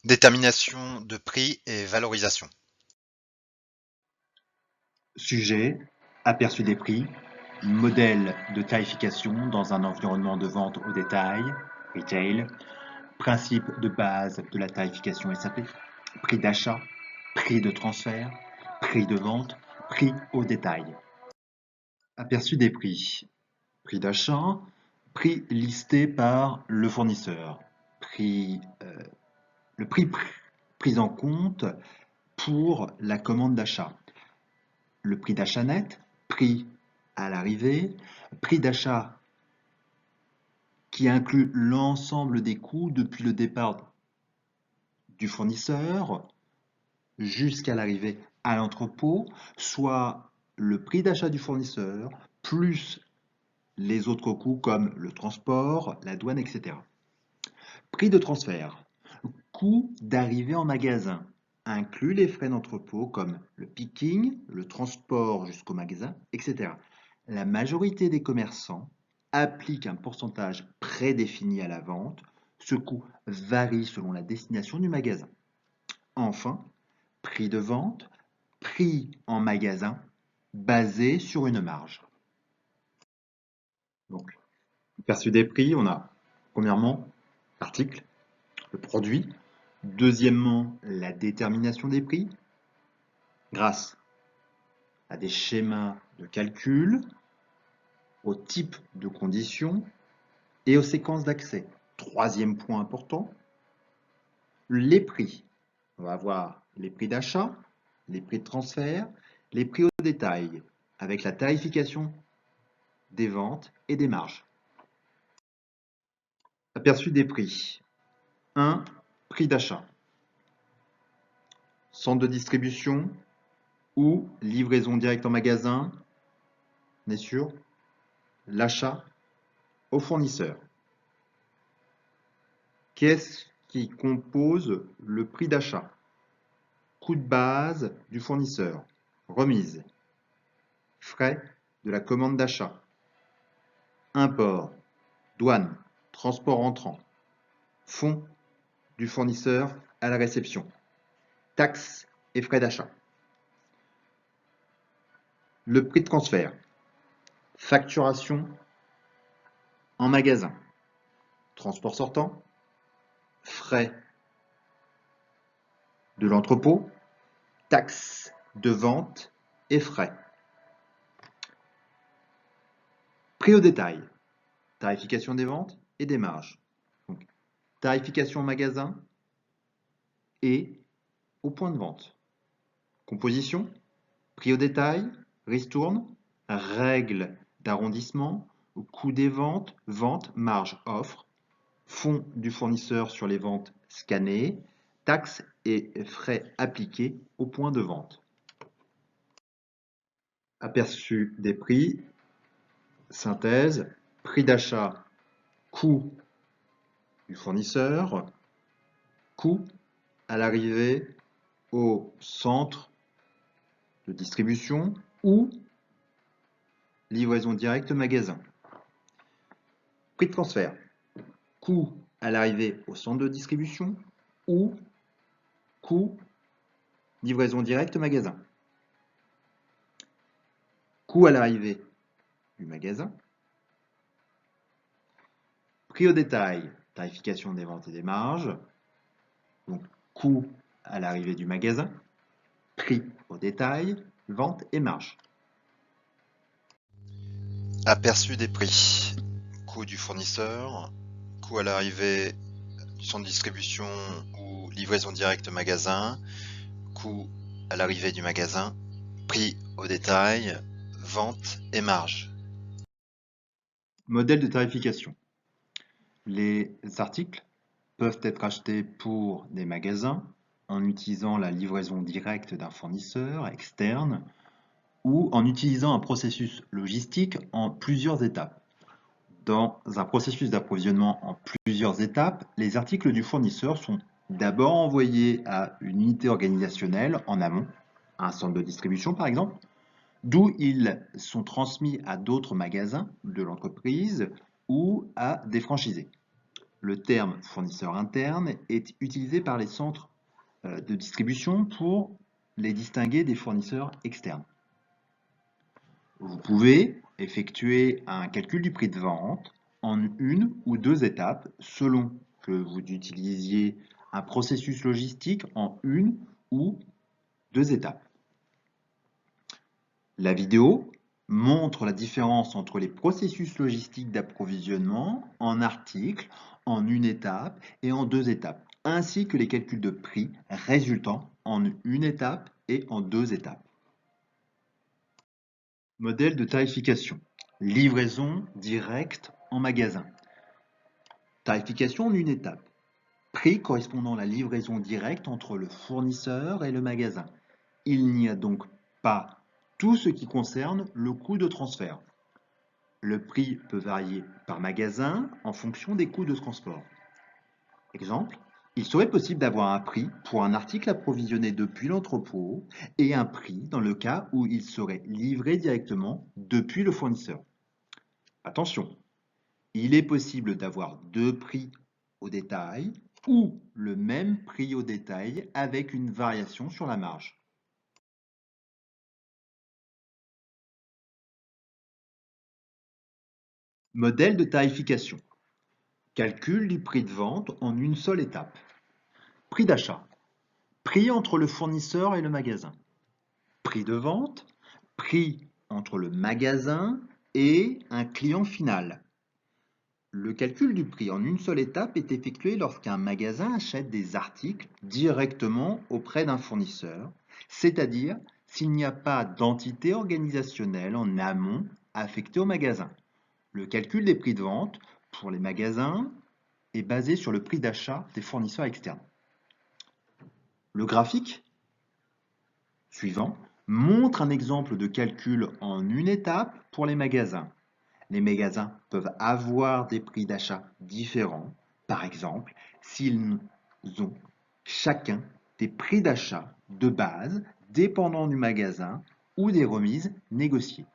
Détermination de prix et valorisation. Sujet, aperçu des prix, modèle de tarification dans un environnement de vente au détail, retail, principe de base de la tarification SAP, prix d'achat, prix de transfert, prix de vente, prix au détail. Aperçu des prix. Prix d'achat, prix listé par le fournisseur, prix, le prix pris en compte pour la commande d'achat. Le prix d'achat net, prix à l'arrivée, prix d'achat qui inclut l'ensemble des coûts depuis le départ du fournisseur jusqu'à l'arrivée à l'entrepôt, soit le prix d'achat du fournisseur plus les autres coûts comme le transport, la douane, etc. Prix de transfert, coût d'arrivée en magasin, inclut les frais d'entrepôt comme le picking, le transport jusqu'au magasin, etc. La majorité des commerçants appliquent un pourcentage prédéfini à la vente. Ce coût varie selon la destination du magasin. Enfin, prix de vente, prix en magasin, basé sur une marge. Donc, aperçu des prix, on a premièrement l'article, le produit. Deuxièmement, la détermination des prix grâce à des schémas de calcul, au type de conditions et aux séquences d'accès. Troisième point important, les prix. On va avoir les prix d'achat, les prix de transfert, les prix au détail, avec la tarification des ventes et des marges. Aperçu des prix. 1. Prix d'achat. Centre de distribution ou livraison directe en magasin, on est sûr, l'achat au fournisseur. Qu'est-ce qui compose le prix d'achat? Coût de base du fournisseur, remise, frais de la commande d'achat, import, douane, transport entrant, fonds du fournisseur à la réception, taxes et frais d'achat. Le prix de transfert, facturation en magasin, transport sortant, frais de l'entrepôt, taxes de vente et frais. Prix au détail, tarification des ventes et des marges. Donc, tarification en magasin et au point de vente. Composition, prix au détail, ristourne, règles d'arrondissement, coût des ventes, vente, marge, offre, fonds du fournisseur sur les ventes scannées, taxes et frais appliqués au point de vente. Aperçu des prix, synthèse, prix d'achat, coût du fournisseur, coût à l'arrivée au centre de distribution ou livraison directe magasin. Prix de transfert, coût à l'arrivée au centre de distribution ou coût livraison directe magasin. Coût à l'arrivée du magasin. Prix au détail, tarification des ventes et des marges. Donc coût à l'arrivée du magasin. Prix au détail, vente et marge. Aperçu des prix. Coût du fournisseur, coût à l'arrivée du centre de distribution ou livraison directe magasin, coût à l'arrivée du magasin, prix au détail, vente et marge. Modèle de tarification. Les articles peuvent être achetés pour des magasins en utilisant la livraison directe d'un fournisseur externe ou en utilisant un processus logistique en plusieurs étapes. Dans un processus d'approvisionnement en plusieurs étapes, les articles du fournisseur sont d'abord envoyés à une unité organisationnelle en amont, à un centre de distribution par exemple, d'où ils sont transmis à d'autres magasins de l'entreprise ou à des franchisés. Le terme fournisseur interne est utilisé par les centres de distribution pour les distinguer des fournisseurs externes. Vous pouvez effectuer un calcul du prix de vente en une ou deux étapes selon que vous utilisiez un processus logistique en une ou deux étapes. La vidéo montre la différence entre les processus logistiques d'approvisionnement en articles en une étape et en deux étapes, ainsi que les calculs de prix résultant en une étape et en deux étapes. Modèle de tarification. Livraison directe en magasin. Tarification en une étape. Prix correspondant à la livraison directe entre le fournisseur et le magasin. Il n'y a donc pas tout ce qui concerne le coût de transfert. Le prix peut varier par magasin en fonction des coûts de transport. Exemple, il serait possible d'avoir un prix pour un article approvisionné depuis l'entrepôt et un prix dans le cas où il serait livré directement depuis le fournisseur. Attention, il est possible d'avoir deux prix au détail ou le même prix au détail avec une variation sur la marge. Modèle de tarification. Calcul du prix de vente en une seule étape. Prix d'achat. Prix entre le fournisseur et le magasin. Prix de vente. Prix entre le magasin et un client final. Le calcul du prix en une seule étape est effectué lorsqu'un magasin achète des articles directement auprès d'un fournisseur, c'est-à-dire s'il n'y a pas d'entité organisationnelle en amont affectée au magasin. Le calcul des prix de vente pour les magasins est basé sur le prix d'achat des fournisseurs externes. Le graphique suivant montre un exemple de calcul en une étape pour les magasins. Les magasins peuvent avoir des prix d'achat différents, par exemple s'ils ont chacun des prix d'achat de base dépendant du magasin ou des remises négociées.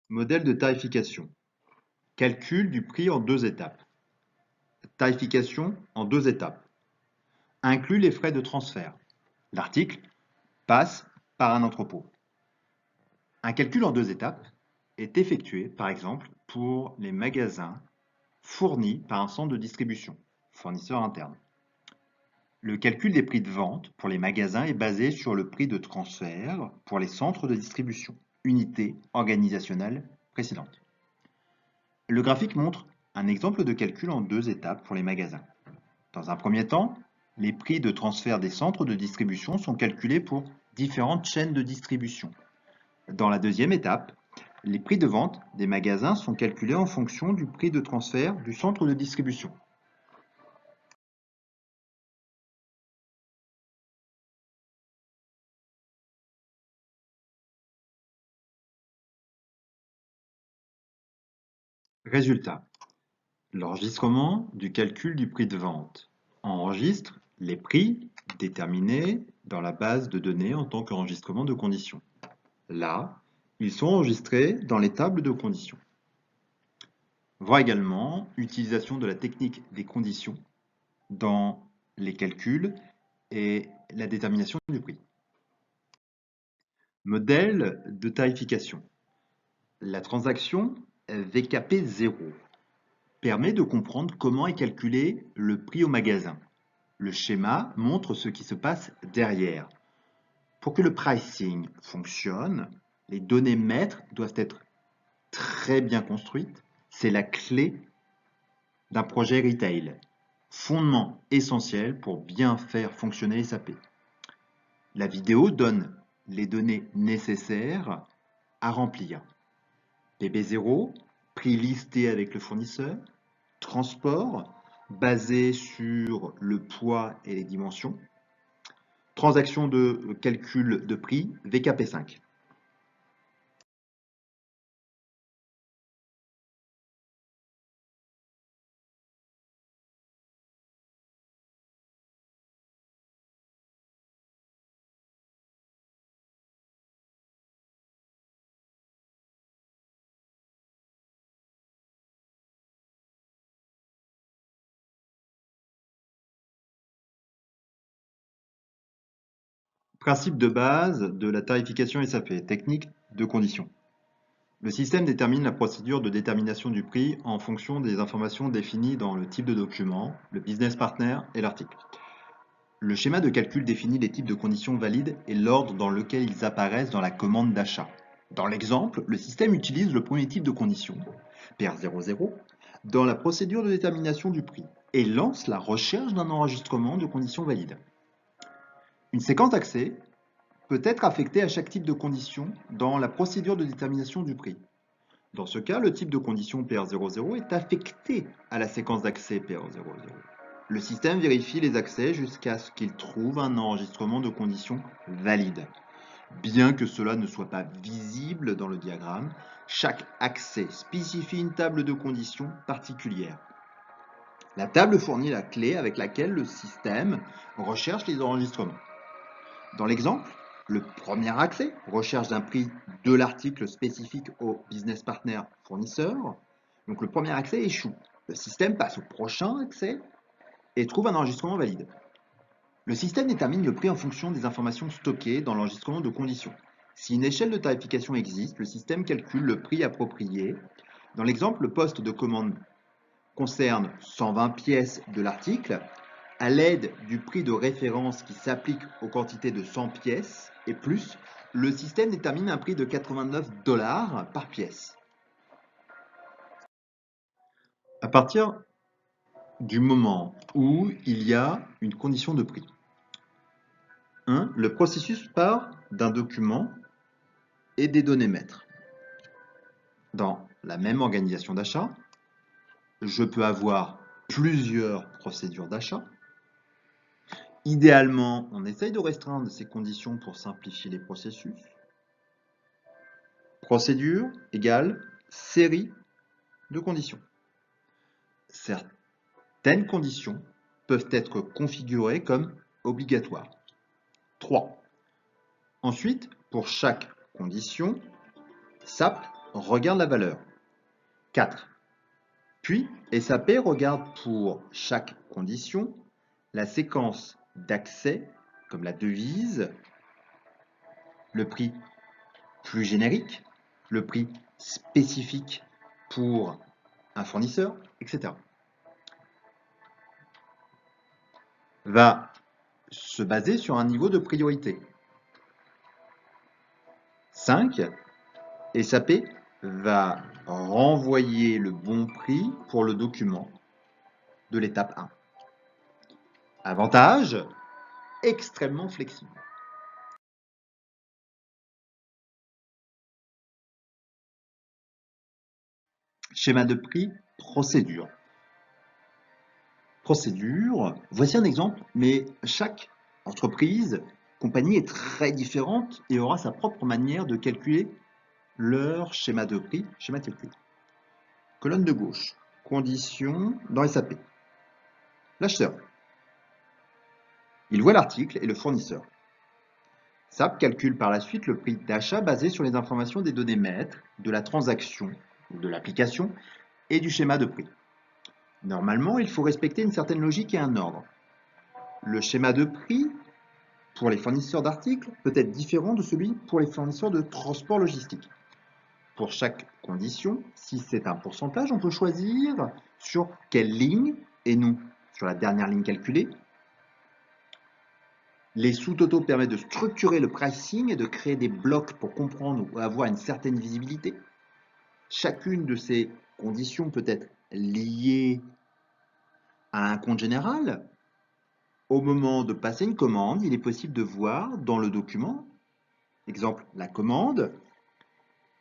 Modèle de tarification. Calcul du prix en deux étapes. Tarification en deux étapes. Inclut les frais de transfert. L'article passe par un entrepôt. Un calcul en deux étapes est effectué, par exemple, pour les magasins fournis par un centre de distribution, fournisseur interne. Le calcul des prix de vente pour les magasins est basé sur le prix de transfert pour les centres de distribution, unité organisationnelle précédente. Le graphique montre un exemple de calcul en deux étapes pour les magasins. Dans un premier temps, les prix de transfert des centres de distribution sont calculés pour différentes chaînes de distribution. Dans la deuxième étape, les prix de vente des magasins sont calculés en fonction du prix de transfert du centre de distribution. Résultat. L'enregistrement du calcul du prix de vente enregistre les prix déterminés dans la base de données en tant qu'enregistrement de conditions. Là, ils sont enregistrés dans les tables de conditions. Voir également utilisation de la technique des conditions dans les calculs et la détermination du prix. Modèle de tarification. La transaction VKP0 permet de comprendre comment est calculé le prix au magasin. Le schéma montre ce qui se passe derrière. Pour que le pricing fonctionne, les données maîtres doivent être très bien construites. C'est la clé d'un projet retail, fondement essentiel pour bien faire fonctionner SAP. La vidéo donne les données nécessaires à remplir. PB0, prix listé avec le fournisseur, transport, basé sur le poids et les dimensions, transaction de calcul de prix, VKP5. Principe de base de la tarification SAP, technique de conditions. Le système détermine la procédure de détermination du prix en fonction des informations définies dans le type de document, le business partner et l'article. Le schéma de calcul définit les types de conditions valides et l'ordre dans lequel ils apparaissent dans la commande d'achat. Dans l'exemple, le système utilise le premier type de condition, PR00, dans la procédure de détermination du prix et lance la recherche d'un enregistrement de conditions valides. Une séquence d'accès peut être affectée à chaque type de condition dans la procédure de détermination du prix. Dans ce cas, le type de condition PR00 est affecté à la séquence d'accès PR00. Le système vérifie les accès jusqu'à ce qu'il trouve un enregistrement de conditions valide. Bien que cela ne soit pas visible dans le diagramme, chaque accès spécifie une table de conditions particulière. La table fournit la clé avec laquelle le système recherche les enregistrements. Dans l'exemple, le premier accès, recherche d'un prix de l'article spécifique au business partner fournisseur. Donc le premier accès échoue. Le système passe au prochain accès et trouve un enregistrement valide. Le système détermine le prix en fonction des informations stockées dans l'enregistrement de conditions. Si une échelle de tarification existe, le système calcule le prix approprié. Dans l'exemple, le poste de commande concerne 120 pièces de l'article. À l'aide du prix de référence qui s'applique aux quantités de 100 pièces et plus, le système détermine un prix de 89 $ par pièce. À partir du moment où il y a une condition de prix, le processus part d'un document et des données maîtres. Dans la même organisation d'achat, je peux avoir plusieurs procédures d'achat. Idéalement, on essaye de restreindre ces conditions pour simplifier les processus. Procédure égale série de conditions. Certaines conditions peuvent être configurées comme obligatoires. 3. Ensuite, pour chaque condition, SAP regarde la valeur. 4. Puis, SAP regarde pour chaque condition la séquence d'accès, comme la devise, le prix plus générique, le prix spécifique pour un fournisseur, etc. Va se baser sur un niveau de priorité. 5. SAP va renvoyer le bon prix pour le document de l'étape 1. Avantage, extrêmement flexible. Schéma de prix, procédure. Procédure, voici un exemple, mais chaque entreprise, compagnie est très différente et aura sa propre manière de calculer leur schéma de prix, schéma TLT. Colonne de gauche, conditions dans SAP. L'acheteur. Il voit l'article et le fournisseur. SAP calcule par la suite le prix d'achat basé sur les informations des données maîtres, de la transaction ou de l'application et du schéma de prix. Normalement, il faut respecter une certaine logique et un ordre. Le schéma de prix pour les fournisseurs d'articles peut être différent de celui pour les fournisseurs de transport logistique. Pour chaque condition, si c'est un pourcentage, on peut choisir sur quelle ligne et non sur la dernière ligne calculée. Les sous-totaux permettent de structurer le pricing et de créer des blocs pour comprendre ou avoir une certaine visibilité. Chacune de ces conditions peut être liée à un compte général. Au moment de passer une commande, il est possible de voir dans le document, exemple la commande,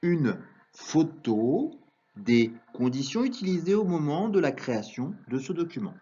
une photo des conditions utilisées au moment de la création de ce document.